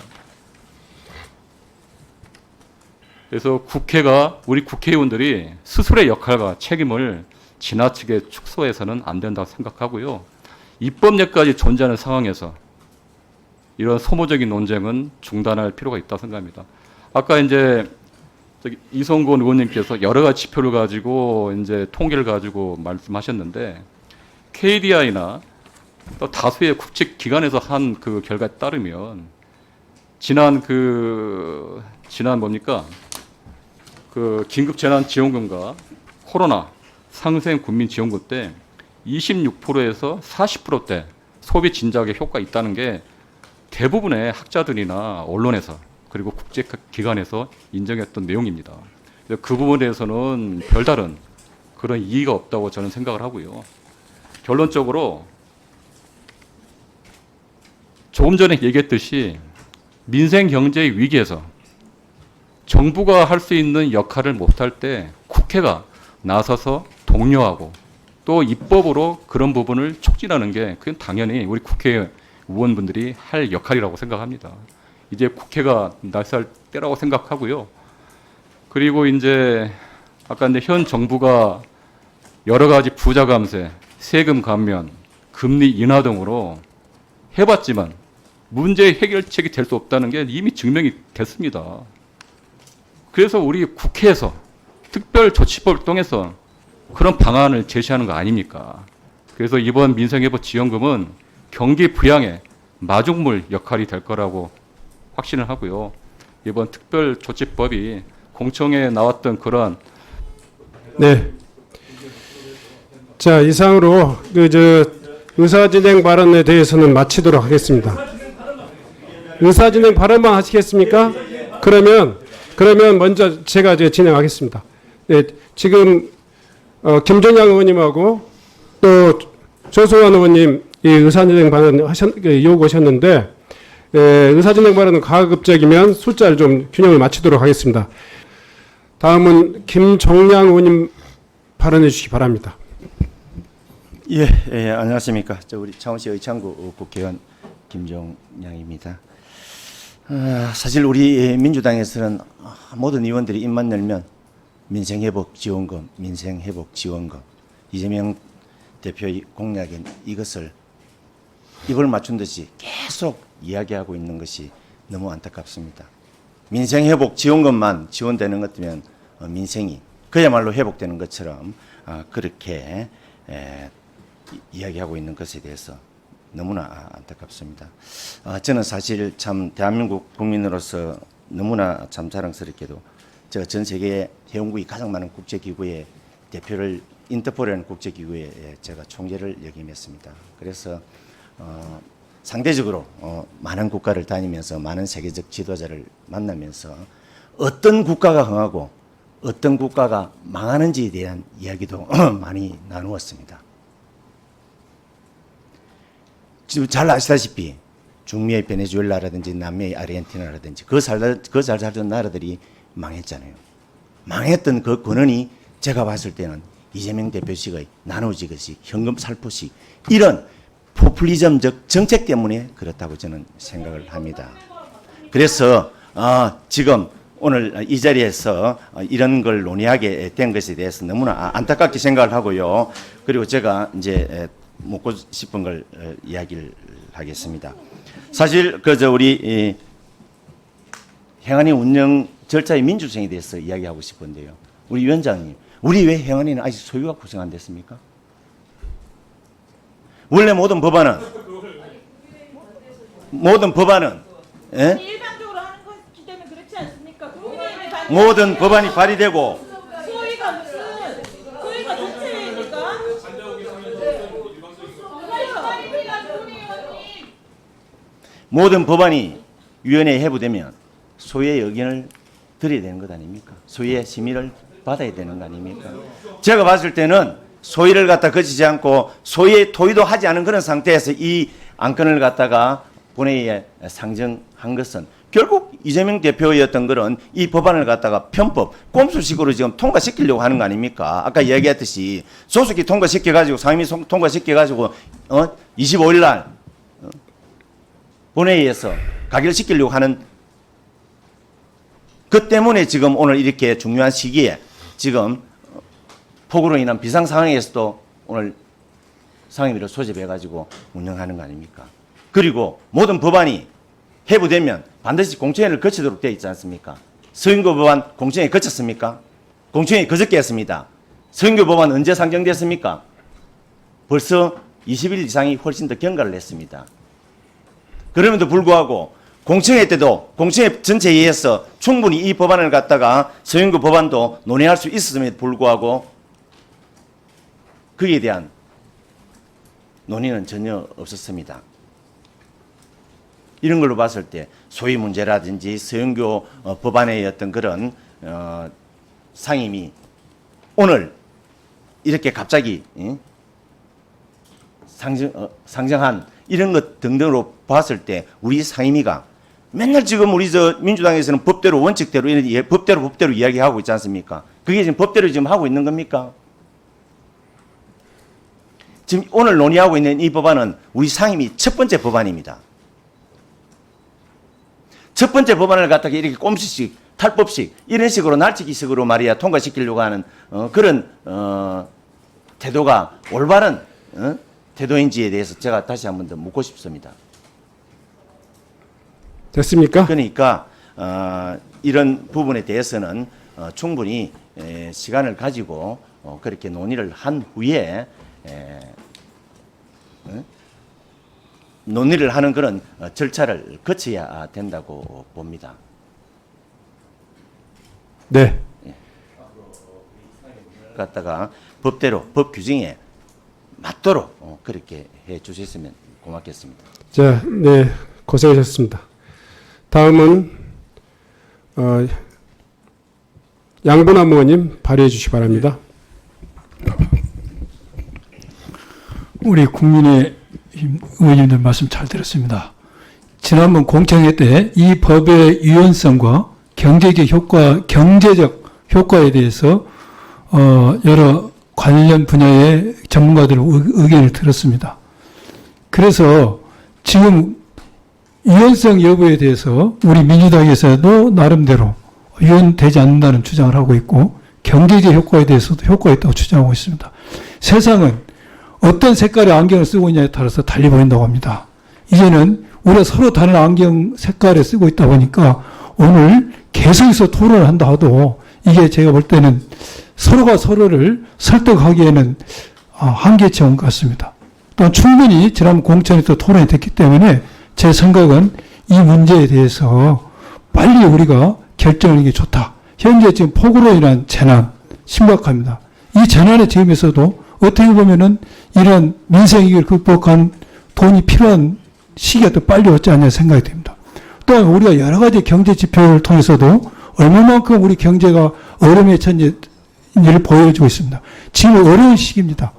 Speaker 7: 그래서 국회가 우리 국회의원들이 스스로의 역할과 책임을 지나치게 축소해서는 안 된다고 생각하고요. 입법례까지 존재하는 상황에서 이런 소모적인 논쟁은 중단할 필요가 있다고 생각합니다. 아까 이제 이성곤 의원님께서 여러 가지 지표를 가지고 이제 통계를 가지고 말씀하셨는데 KDI나 또 다수의 국책 기관에서 한 그 결과에 따르면 지난 뭡니까 그 긴급재난지원금과 코로나 상생 국민지원금 때 26%에서 40%대 소비 진작에 효과가 있다는 게 대부분의 학자들이나 언론에서 그리고 국제기관에서 인정했던 내용입니다. 그 부분에 대해서는 별다른 그런 이의가 없다고 저는 생각을 하고요. 결론적으로 조금 전에 얘기했듯이 민생 경제 위기에서 정부가 할 수 있는 역할을 못할 때 국회가 나서서 독려하고 또 입법으로 그런 부분을 촉진하는 게 그건 당연히 우리 국회의원분들이 할 역할이라고 생각합니다. 이제 국회가 나설 때라고 생각하고요. 그리고 이제 아까 이제 현 정부가 여러 가지 부자 감세, 세금 감면, 금리 인하 등으로 해봤지만 문제 해결책이 될 수 없다는 게 이미 증명이 됐습니다. 그래서 우리 국회에서 특별조치법을 통해서 그런 방안을 제시하는 거 아닙니까? 그래서 이번 민생회복지원금은 경기 부양의 마중물 역할이 될 거라고 확신을 하고요. 이번 특별조치법이 공청회에 나왔던 그런
Speaker 1: 네. 자, 이상으로 의사진행 발언에 대해서는 마치도록 하겠습니다. 의사진행 발언만 하시겠습니까? 그러면 먼저 제가 이제 진행하겠습니다. 네, 지금 김종양 의원님하고 또 조소환 의원님 이 의사진행 발언 요구하셨는데 의사진행 발언은 가급적이면 숫자를 좀 균형을 맞추도록 하겠습니다. 다음은 김종양 의원님 발언해 주시기 바랍니다.
Speaker 8: 예, 안녕하십니까. 우리 창원시 의창구 국회의원 김종양입니다. 사실 우리 민주당에서는 모든 의원들이 입만 열면 민생회복지원금 이재명 대표의 공약인 이것을 입을 맞춘 듯이 계속 이야기하고 있는 것이 너무 안타깝습니다. 민생회복 지원금만 지원되는 것 같으면 민생이 그야말로 회복되는 것처럼 그렇게 이야기하고 있는 것에 대해서 너무나 안타깝습니다. 저는 사실 참 대한민국 국민으로서 너무나 참 자랑스럽게도 제가 전 세계 회원국이 가장 많은 국제기구의 대표를 인터폴이라는 국제기구에 제가 총재를 역임했습니다. 그래서 상대적으로 많은 국가를 다니면서 많은 세계적 지도자를 만나면서 어떤 국가가 흥하고 어떤 국가가 망하는지에 대한 이야기도 많이 나누었습니다. 지금 잘 아시다시피 중미의 베네수엘라라든지 남미의 아르헨티나라든지 그 잘 살던 나라들이 망했잖아요. 망했던 그 근원이 제가 봤을 때는 이재명 대표식의 나누어지듯이 현금 살포식 이런 포퓰리즘적 정책 때문에 그렇다고 저는 생각을 합니다. 그래서 지금 오늘 이 자리에서 이런 걸 논의하게 된 것에 대해서 너무나 안타깝게 생각을 하고요. 그리고 제가 이제 묻고 싶은 걸 이야기를 하겠습니다. 사실 우리 행안위 운영 절차의 민주성에 대해서 이야기하고 싶은데요. 우리 위원장님, 우리 왜 행안위는 아직 소유가 구성 안 됐습니까? 원래 모든 법안은 예?
Speaker 2: 일반적으로 하는 것이기 때문에 그렇지 않습니까?
Speaker 8: 모든 법안이 발의되고
Speaker 2: 소위가 무슨 소위가 전체입니까?
Speaker 8: 모든 법안이 위원회에 회부되면 소위의 의견을 드려야 되는 것 아닙니까? 소위의 심의를 받아야 되는 거 아닙니까? 제가 봤을 때는 소위를 갖다 거치지 않고 소위의 토의도 하지 않은 그런 상태에서 이 안건을 갖다가 본회의에 상정한 것은 결국 이재명 대표의 어떤 그런 이 법안을 갖다가 편법, 꼼수식으로 지금 통과시키려고 하는 거 아닙니까? 아까 이야기했듯이 조속히 통과시켜가지고 상임위 통과시켜가지고 25일 날 본회의에서 가결시키려고 하는 그 때문에 지금 오늘 이렇게 중요한 시기에 지금 폭우로 인한 비상 상황에서도 오늘 상임위를 소집해가지고 운영하는 거 아닙니까? 그리고 모든 법안이 회부되면 반드시 공청회를 거치도록 되어 있지 않습니까? 서인구 법안 공청회 거쳤습니까? 공청회 그저께 했습니다. 서인구 법안 언제 상정됐습니까? 벌써 20일 이상이 훨씬 더 경과를 했습니다. 그럼에도 불구하고 공청회 때도 공청회 전체회의에서 충분히 이 법안을 갖다가 서인구 법안도 논의할 수 있었음에도 불구하고 거기에 대한 논의는 전혀 없었습니다. 이런 걸로 봤을 때 소위 문제라든지 서영교 법안의 어떤 그런 상임이 오늘 이렇게 갑자기 상정한 이런 것 등등으로 봤을 때 우리 상임위가 맨날 지금 우리 민주당에서는 법대로 원칙대로 법대로 이야기하고 있지 않습니까? 그게 지금 법대로 지금 하고 있는 겁니까? 지금 오늘 논의하고 있는 이 법안은 우리 상임위 첫 번째 법안입니다. 첫 번째 법안을 갖다가 이렇게 꼼수식, 탈법식 이런 식으로 날치기식으로 말이야 통과시키려고 하는 그런 태도가 올바른 태도인지에 대해서 제가 다시 한 번 더 묻고 싶습니다.
Speaker 1: 됐습니까?
Speaker 8: 그러니까 이런 부분에 대해서는 충분히 시간을 가지고 그렇게 논의를 한 후에 논의를 하는 그런 절차를 거쳐야 된다고 봅니다.
Speaker 1: 네.
Speaker 8: 갖다가 법대로 법 규정에 맞도록 그렇게 해 주셨으면 고맙겠습니다.
Speaker 1: 자, 네, 고생하셨습니다. 다음은 양분남 의원님 발의해 주시기 바랍니다.
Speaker 9: 우리 국민의힘 의원님들 말씀 잘 들었습니다. 지난번 공청회 때 이 법의 유연성과 경제적 효과에 대해서 여러 관련 분야의 전문가들 의견을 들었습니다. 그래서 지금 유연성 여부에 대해서 우리 민주당에서도 나름대로 유연되지 않는다는 주장을 하고 있고 경제적 효과에 대해서도 효과가 있다고 주장하고 있습니다. 세상은 어떤 색깔의 안경을 쓰고 있냐에 따라서 달리 보인다고 합니다. 이제는 우리가 서로 다른 안경 색깔을 쓰고 있다 보니까 오늘 계속해서 토론을 한다 하도 이게 제가 볼 때는 서로가 서로를 설득하기에는 한계치 온 것 같습니다. 또한 충분히 지난 공천에서 토론이 됐기 때문에 제 생각은 이 문제에 대해서 빨리 우리가 결정하는 게 좋다. 현재 지금 폭우로 인한 재난 심각합니다. 이 재난의 지금에서도 어떻게 보면은 이런 민생위기를 극복한 돈이 필요한 시기가 더 빨리 왔지 않냐 생각이 됩니다. 또한 우리가 여러 가지 경제 지표를 통해서도 얼마만큼 우리 경제가 어려움에 처한지를 보여주고 있습니다. 지금 어려운 시기입니다.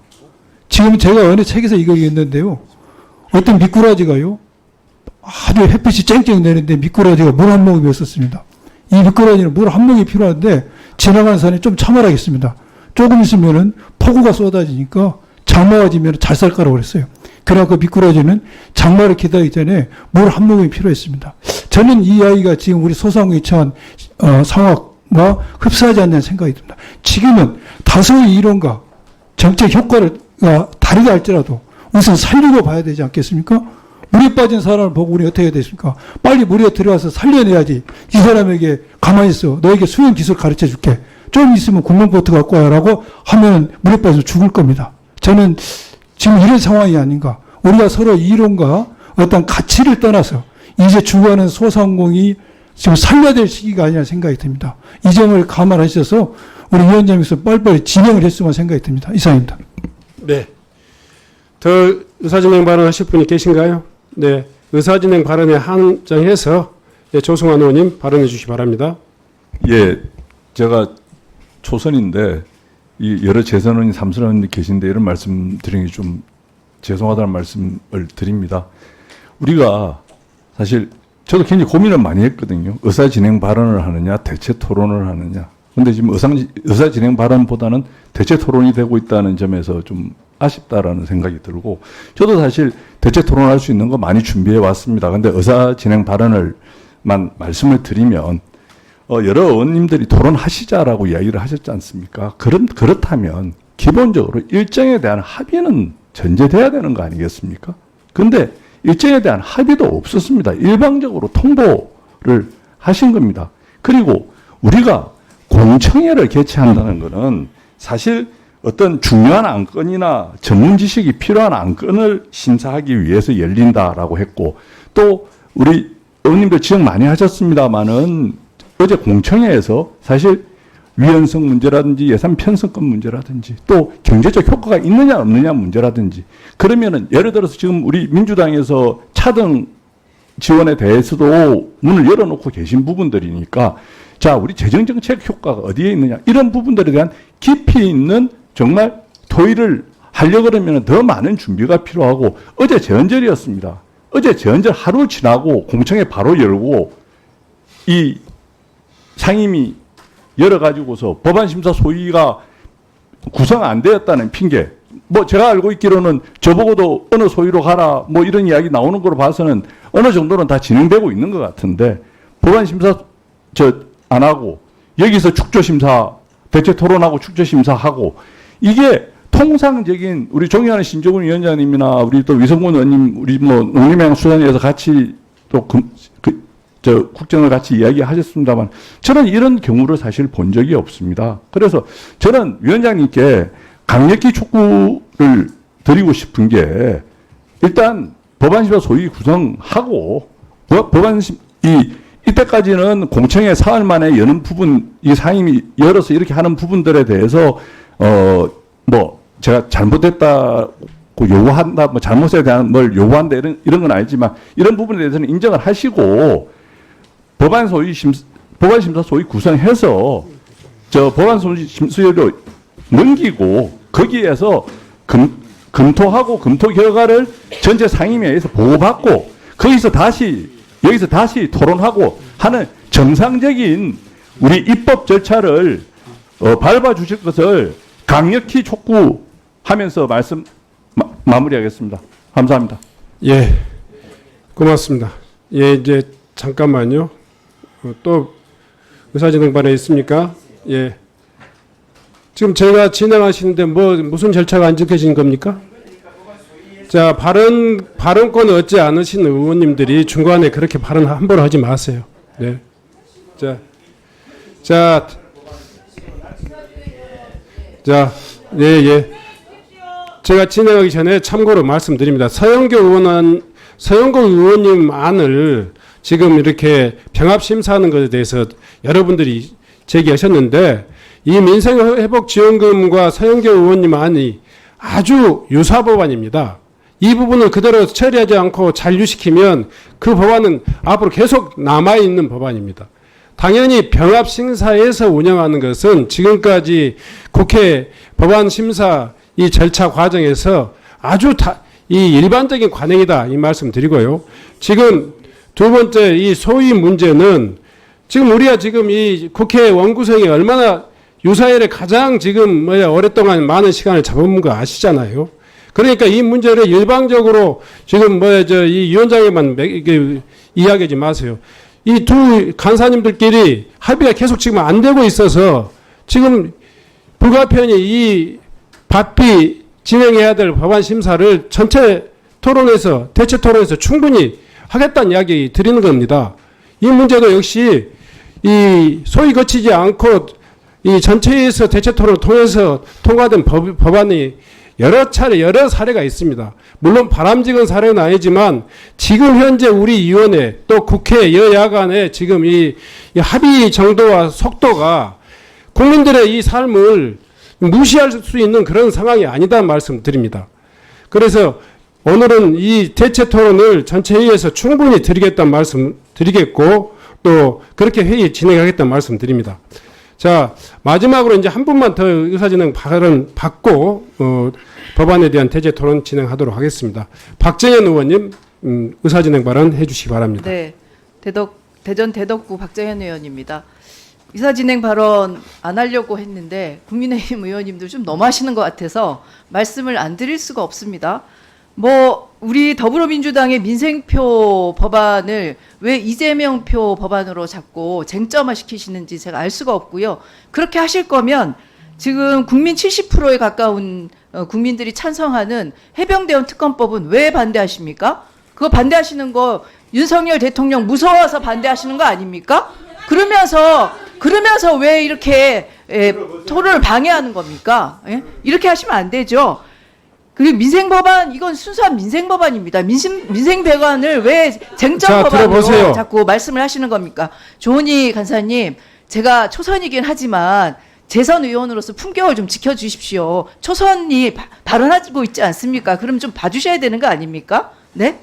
Speaker 9: 지금 제가 어느 책에서 이걸 읽었는데요. 어떤 미꾸라지가요, 아주 햇빛이 쨍쨍 내는데 미꾸라지가 물 한 모금이 없었습니다. 이 미꾸라지는 물 한 모금이 필요한데 지나가는 사람이 좀 참아라겠습니다. 조금 있으면은 폭우가 쏟아지니까 장마가 지면 잘 살 거라고 그랬어요. 그러나 그 미꾸라지는 장마를 기다리기 전에 물 한 모금이 필요했습니다. 저는 이 아이가 지금 우리 소상공인 처한 상황과 흡사하지 않는 생각이 듭니다. 지금은 다소의 이론과 정책 효과가 다르다 할지라도 우선 살리고 봐야 되지 않겠습니까? 물에 빠진 사람을 보고 우리 어떻게 해야 되십니까? 빨리 물에 들어가서 살려내야지. 이 사람에게 가만히 있어. 너에게 수영 기술 가르쳐 줄게. 좀 있으면 공룡보트 갖고 와라고 하면 물에 빠져서 죽을 겁니다. 저는 지금 이런 상황이 아닌가. 우리가 서로 이론과 어떤 가치를 떠나서 이제 죽어가는 소상공이 지금 살려야 될 시기가 아니라 생각이 듭니다. 이 점을 감안하셔서 우리 위원장님께서 빨리빨리 진행을 했으면 생각이 듭니다. 이상입니다.
Speaker 1: 네. 더 의사진행 발언하실 분이 계신가요? 네. 의사진행 발언에 한정해서 조승환 의원님 발언해 주시기 바랍니다.
Speaker 10: 예, 제가 초선인데 이 여러 재선원이 삼선원이 계신데 이런 말씀 드리는 게 좀 죄송하다는 말씀을 드립니다. 우리가 사실 저도 굉장히 고민을 많이 했거든요. 의사진행 발언을 하느냐, 대체 토론을 하느냐. 근데 지금 의사진행 발언보다는 대체 토론이 되고 있다는 점에서 좀 아쉽다라는 생각이 들고, 저도 사실 대체 토론할 수 있는 거 많이 준비해 왔습니다. 근데 의사진행 발언을만 말씀을 드리면, 여러 의원님들이 토론하시자라고 이야기를 하셨지 않습니까? 그렇다면 기본적으로 일정에 대한 합의는 전제돼야 되는 거 아니겠습니까? 근데 일정에 대한 합의도 없었습니다. 일방적으로 통보를 하신 겁니다. 그리고 우리가 공청회를 개최한다는 것은 사실 어떤 중요한 안건이나 전문 지식이 필요한 안건을 심사하기 위해서 열린다라고 했고, 또 우리 의원님들 지적 많이 하셨습니다마는 어제 공청회에서 사실 위헌성 문제라든지 예산 편성권 문제라든지 또 경제적 효과가 있느냐 없느냐 문제라든지, 그러면은 예를 들어서 지금 우리 민주당에서 차등 지원에 대해서도 문을 열어놓고 계신 부분들이니까, 자, 우리 재정정책 효과가 어디에 있느냐, 이런 부분들에 대한 깊이 있는 정말 토의를 하려고 그러면 더 많은 준비가 필요하고, 어제 제헌절이었습니다. 어제 제헌절 하루 지나고 공청회 바로 열고 이 상임위 열어가지고서 법안심사 소위가 구성 안 되었다는 핑계, 뭐 제가 알고 있기로는 저보고도 어느 소위로 가라 뭐 이런 이야기 나오는 걸로 봐서는 어느 정도는 다 진행되고 있는 것 같은데, 법안심사 안 하고 여기서 축조심사, 대체 토론하고 축조심사하고, 이게 통상적인 우리 존경하는 신정훈 위원장님이나 우리 또 위성군 의원님, 우리 뭐 농림해양수산위에서 같이 또 국정을 같이 이야기하셨습니다만, 저는 이런 경우를 사실 본 적이 없습니다. 그래서 저는 위원장님께 강력히 촉구를 드리고 싶은 게, 일단 법안심사 소위 구성하고 이때까지는 공청회 사흘 만에 여는 부분, 이 상임위 열어서 이렇게 하는 부분들에 대해서 뭐 제가 잘못했다고 요구한다, 뭐 잘못에 대한 뭘 요구한다 이런 건 아니지만, 이런 부분에 대해서는 인정을 하시고 법안심사 소위 구성해서 법안심사를 넘기고 거기에서 검토하고 검토 결과를 전체 상임위에서 보고받고 여기서 다시 토론하고 하는 정상적인 우리 입법 절차를 밟아주실 것을 강력히 촉구하면서 말씀 마무리하겠습니다. 감사합니다.
Speaker 1: 예, 고맙습니다. 예, 이제 잠깐만요. 또 의사진행 발언 있습니까? 예. 지금 제가 진행하시는데 무슨 절차가 안 지켜진 겁니까? 자, 발언권 얻지 않으신 의원님들이 중간에 그렇게 발언 함부로 하지 마세요. 네. 자, 예. 제가 진행하기 전에 참고로 말씀드립니다. 서영교 의원님 안을 지금 이렇게 병합심사하는 것에 대해서 여러분들이 제기하셨는데, 이 민생회복지원금과 서영교 의원님 안이 아주 유사 법안입니다. 이 부분을 그대로 처리하지 않고 잔류시키면 그 법안은 앞으로 계속 남아있는 법안입니다. 당연히 병합심사에서 운영하는 것은 지금까지 국회 법안 심사 이 절차 과정에서 아주 이 일반적인 관행이다 이 말씀 드리고요. 지금 두 번째 이 소위 문제는 지금 우리가 지금 이 국회 원구성이 얼마나 유사일에 가장 지금 오랫동안 많은 시간을 잡은 거 아시잖아요. 그러니까 이 문제를 일방적으로 지금 이 위원장에만 이야기하지 마세요. 이 두 간사님들끼리 합의가 계속 지금 안 되고 있어서 지금 불가피하니 이 바삐 진행해야 될 법안 심사를 전체 토론에서 대체 토론에서 충분히 하겠다는 이야기 드리는 겁니다. 이 문제도 역시 이 소위 거치지 않고 이 전체에서 대체 토론을 통해서 통과된 법안이 여러 차례 여러 사례가 있습니다. 물론 바람직한 사례는 아니지만 지금 현재 우리 위원회 또 국회 여야 간의 지금 이 합의 정도와 속도가 국민들의 이 삶을 무시할 수 있는 그런 상황이 아니다 말씀드립니다. 그래서 오늘은 이 대체 토론을 전체 회의에서 충분히 드리겠다는 말씀 드리겠고 또 그렇게 회의 진행하겠다는 말씀 드립니다. 자, 마지막으로 이제 한 분만 더 의사진행 발언 받고 법안에 대한 대체 토론 진행하도록 하겠습니다. 박정현 의원님 의사진행 발언 해주시기 바랍니다.
Speaker 2: 네, 대전 대덕구 박정현 의원입니다. 의사진행 발언 안 하려고 했는데 국민의힘 의원님들 좀 너무하시는 것 같아서 말씀을 안 드릴 수가 없습니다. 우리 더불어민주당의 민생표 법안을 왜 이재명표 법안으로 자꾸 쟁점화 시키시는지 제가 알 수가 없고요. 그렇게 하실 거면 지금 국민 70%에 가까운 국민들이 찬성하는 해병대원 특검법은 왜 반대하십니까? 그거 반대하시는 거 윤석열 대통령 무서워서 반대하시는 거 아닙니까? 그러면서 왜 이렇게 토론을 방해하는 겁니까? 이렇게 하시면 안 되죠. 그리고 민생법안, 이건 순수한 민생법안입니다. 민생법안을 왜 쟁점법안으로 자꾸 말씀을 하시는 겁니까? 조은희 간사님, 제가 초선이긴 하지만 재선 의원으로서 품격을 좀 지켜주십시오. 초선이 발언하고 있지 않습니까? 그럼 좀 봐주셔야 되는 거 아닙니까? 네?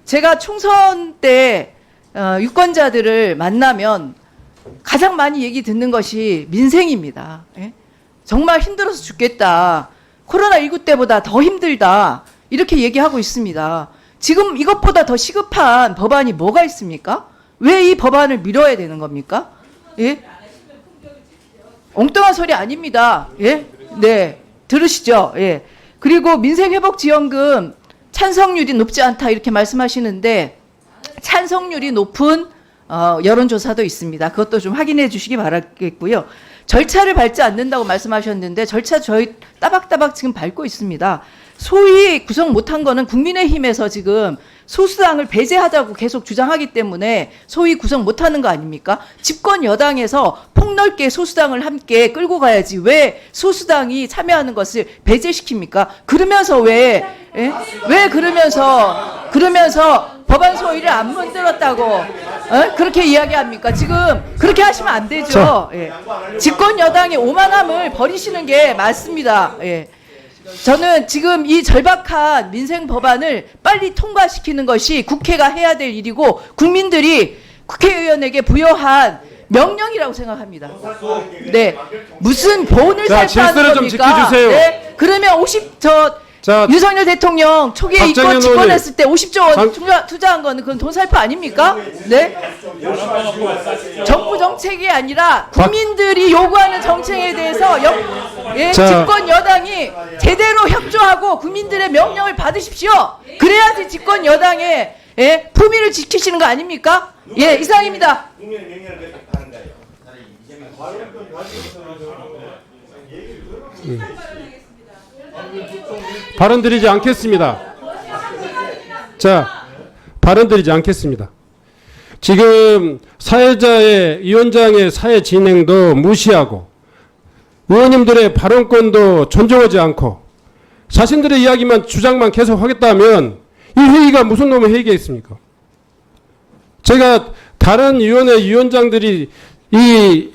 Speaker 2: 제가 총선 때 유권자들을 만나면 가장 많이 얘기 듣는 것이 민생입니다. 예? 정말 힘들어서 죽겠다. 코로나19 때보다 더 힘들다. 이렇게 얘기하고 있습니다. 지금 이것보다 더 시급한 법안이 뭐가 있습니까? 왜 이 법안을 미뤄야 되는 겁니까? 예? 엉뚱한 소리 아닙니다. 예? 네. 들으시죠? 예. 그리고 민생회복지원금 찬성률이 높지 않다 이렇게 말씀하시는데 찬성률이 높은 여론조사도 있습니다. 그것도 좀 확인해 주시기 바라겠고요. 절차를 밟지 않는다고 말씀하셨는데 절차 저희 따박따박 지금 밟고 있습니다. 소위 구성 못한 거는 국민의힘에서 지금 소수당을 배제하자고 계속 주장하기 때문에 소위 구성 못하는 거 아닙니까? 집권 여당에서 폭넓게 소수당을 함께 끌고 가야지 왜 소수당이 참여하는 것을 배제시킵니까? 그러면서 왜 그러면서 법안 소위를 안 만들었다고 그렇게 이야기합니까? 지금 그렇게 하시면 안 되죠. 예. 집권 여당의 오만함을 버리시는 게 맞습니다. 예. 저는 지금 이 절박한 민생 법안을 빨리 통과시키는 것이 국회가 해야 될 일이고 국민들이 국회의원에게 부여한 명령이라고 생각합니다. 네, 무슨 본을 살파하는 겁니까? 네, 그러면 윤석열 대통령 초기에 이권 집권했을 때 50조 원 투자한 거는 그건 돈 살파 아닙니까? 네? 정부 정책이 아니라 국민들이 요구하는 정책에 대해서 집권 여당이 제대로 협조하고 국민들의 명령을 받으십시오. 그래야지 집권 여당의 품위를 지키시는 거 아닙니까? 예, 이상입니다.
Speaker 1: 발언 드리지 않겠습니다. 자, 발언 드리지 않겠습니다. 지금 사회자의 위원장의 사회 진행도 무시하고 의원님들의 발언권도 존중하지 않고 자신들의 이야기만 주장만 계속 하겠다면 이 회의가 무슨 놈의 회의겠습니까? 제가 다른 위원회 위원장들이 이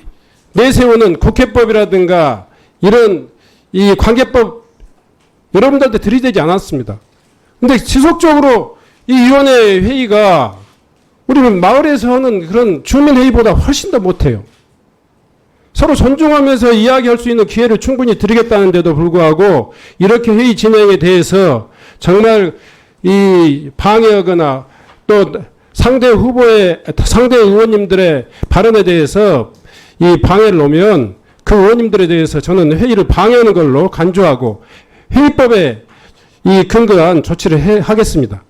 Speaker 1: 내세우는 국회법이라든가 이런 이 관계법 여러분들한테 들이대지 않았습니다. 근데 지속적으로 이 위원회 회의가 우리 마을에서 하는 그런 주민회의보다 훨씬 더 못해요. 서로 존중하면서 이야기할 수 있는 기회를 충분히 드리겠다는데도 불구하고 이렇게 회의 진행에 대해서 정말 이 방해하거나 또 상대 의원님들의 발언에 대해서 이 방해를 놓으면 그 의원님들에 대해서 저는 회의를 방해하는 걸로 간주하고 회의법에 이 근거한 조치를 하겠습니다.